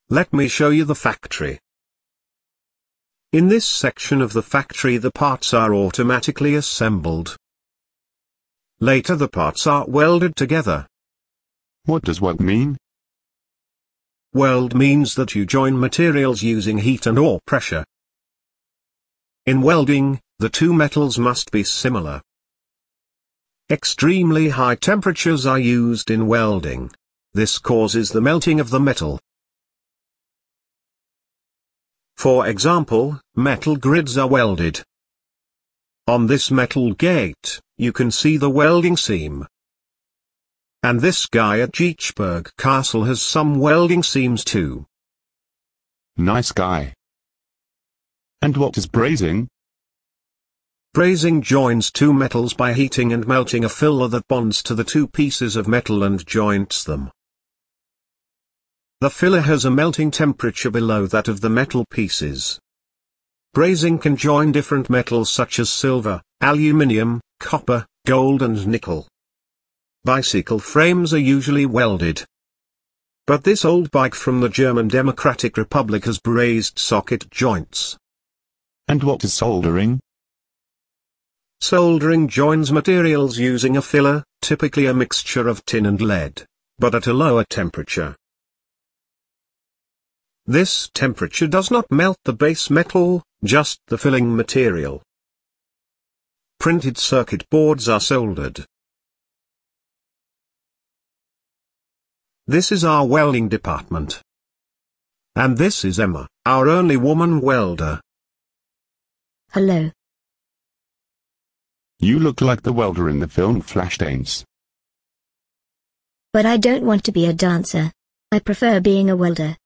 Let me show you the factory. In this section of the factory the parts are automatically assembled. Later the parts are welded together. What does weld mean? Weld means that you join materials using heat and/or pressure. In welding, the two metals must be similar. Extremely high temperatures are used in welding. This causes the melting of the metal. For example, metal grids are welded. On this metal gate, you can see the welding seam. And this guy at Geechberg Castle has some welding seams too. Nice guy. And what is brazing? Brazing joins two metals by heating and melting a filler that bonds to the two pieces of metal and joints them. The filler has a melting temperature below that of the metal pieces. Brazing can join different metals such as silver, aluminium, copper, gold and nickel. Bicycle frames are usually welded. But this old bike from the German Democratic Republic has brazed socket joints. And what is soldering? Soldering joins materials using a filler, typically a mixture of tin and lead, but at a lower temperature. This temperature does not melt the base metal, just the filling material. Printed circuit boards are soldered. This is our welding department. And this is Emma, our only woman welder. Hello. You look like the welder in the film Flashdance. But I don't want to be a dancer. I prefer being a welder.